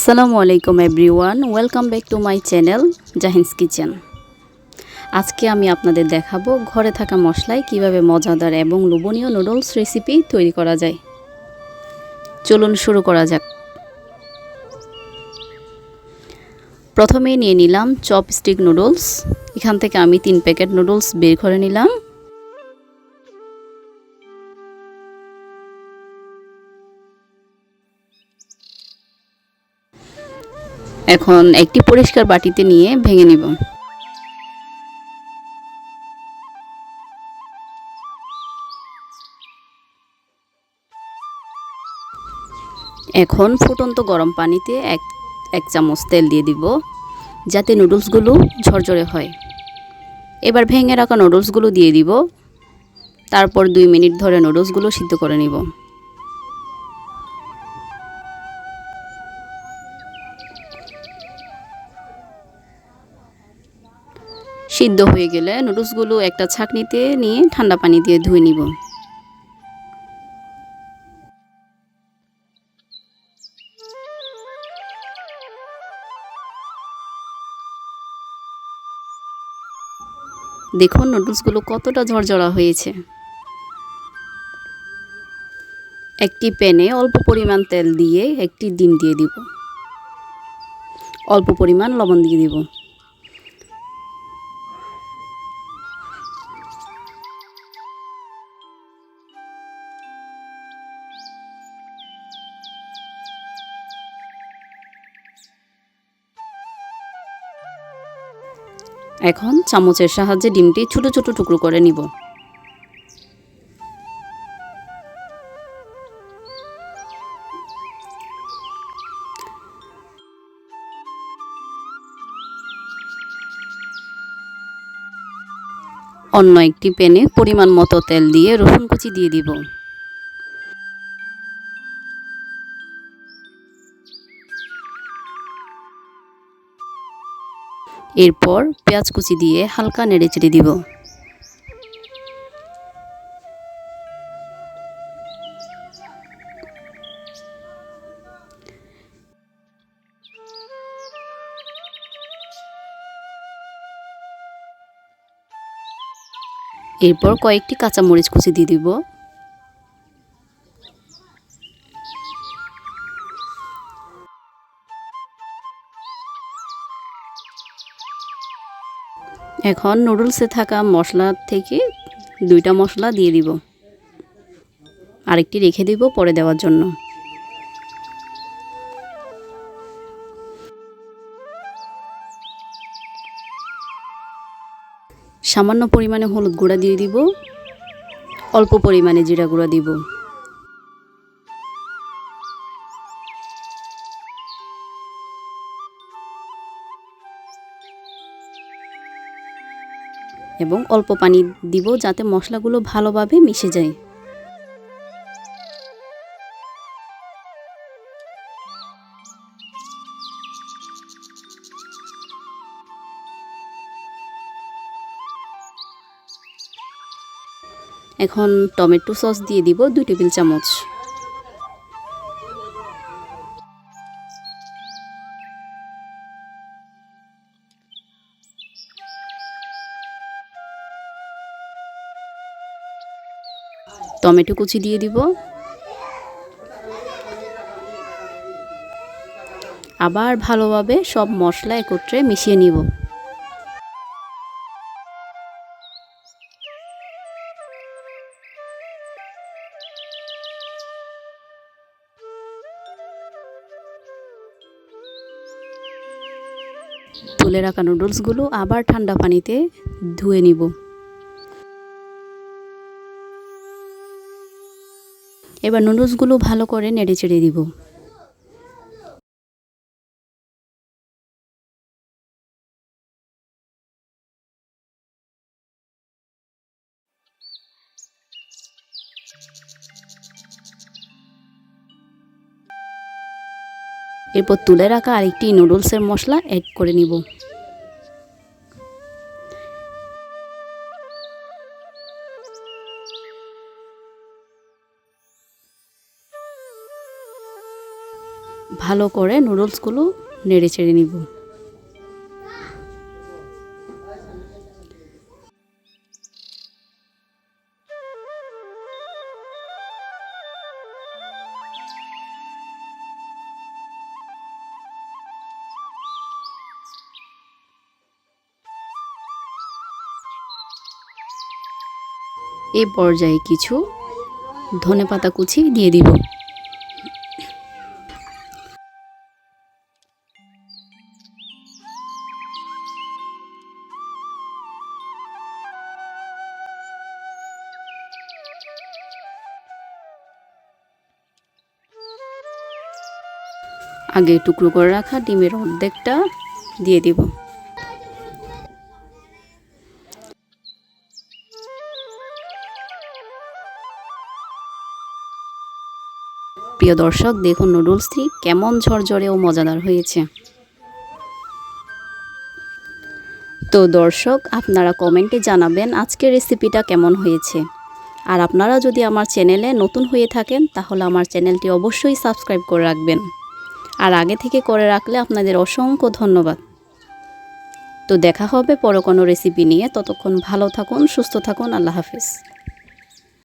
আসসালামু আলাইকুম everyone, welcome back to my channel Jahin's kitchen. আজকে আমি আপনাদের দেখাবো ঘরে থাকা মশলায় কিভাবে মজাদার এবং লোভনীয় নুডলস রেসিপি তৈরি করা যায়। চলুন শুরু করা যাক। প্রথমে নিয়ে নিলাম চপস্টিক নুডলস। এখান থেকে আমি 3 প্যাকেট নুডলস বের করে নিলাম। এখন একটি পরিষ্কার বাটিতে নিয়ে ভেঙে নিব। এখন ফুটন্ত গরম পানিতে এক চামচ তেল দিয়ে দিব, যাতে নুডলসগুলো ঝরঝরে হয়। এবার ভেঙে রাখা নুডলসগুলো দিয়ে দিব। তারপর 2 মিনিট ধরে নুডলসগুলো সিদ্ধ করে নিব। সিদ্ধ হয়ে গেলে নুডলসগুলো একটা ছাঁকনিতে নিয়ে ঠান্ডা পানি দিয়ে ধুয়ে নিব। দেখুন নুডলসগুলো কতটা ঝরঝরা হয়েছে। একটি প্যানে অল্প পরিমাণ তেল দিয়ে একটি ডিম দিয়ে দিব। অল্প পরিমাণ লবণ দিয়ে দিব। এখন চামচের সাহায্যে ডিমটি ছোট ছোট টুকরো করে নিব। অন্য একটি প্যানে পরিমাণ মতো তেল দিয়ে রসুন কুচি দিয়ে দিব। এরপর পেঁয়াজ কুচি দিয়ে হালকা নেড়েচেড়ে দিব। এরপর কয়েকটি কাঁচামরিচ কুচি দিয়ে দিব। এখন নুডলসে থাকা মশলা থেকে 2টা মশলা দিয়ে দিব। আরেকটি রেখে দিব পরে দেওয়ার জন্য। সামান্য পরিমাণে হলুদ গুঁড়া দিয়ে দিব। অল্প পরিমাণে জিরা গুঁড়া দিব। এবং অল্প পানি দিব যাতে মশলাগুলো ভালোভাবে মিশে যায়। এখন টমেটো সস দিয়ে দিব 2 টেবিল চামচ। টমেটো কুচি দিয়ে দিব। আবার ভালোভাবে সব মশলা একত্রে মিশিয়ে নিব। তুলে রাখা নুডলসগুলো আবার ঠান্ডা পানিতে ধুয়ে নিব। এবার নুডলসগুলো ভালো করে নেড়েচেড়ে দিব। এরপর তুলে রাখা আরেকটি নুডলসের মশলা অ্যাড করে নিব। ভালো করে নুডলসগুলো নেড়ে চেড়ে নিব। এই পর্যায়ে কিছু ধনেপাতা কুচি দিয়ে দিব। আগে টুকরো করে রাখা ডিমের অর্ধেকটা দিয়ে দিব। প্রিয় দর্শক, দেখুন নুডলসটি কেমন ঝরঝরে ও মজাদার হয়েছে। তো দর্শক, আপনারা কমেন্টে জানাবেন আজকের রেসিপিটা কেমন হয়েছে। আর আপনারা যদি আমার চ্যানেলে নতুন হয়ে থাকেন তাহলে আমার চ্যানেলটি অবশ্যই সাবস্ক্রাইব করে রাখবেন। আর আগে থেকে করে রাখলে আপনাদের অসংখ্য ধন্যবাদ। তো দেখা হবে পরে কোনো রেসিপি নিয়ে। ততক্ষণ ভালো থাকুন, সুস্থ থাকুন। আল্লাহ হাফেজ।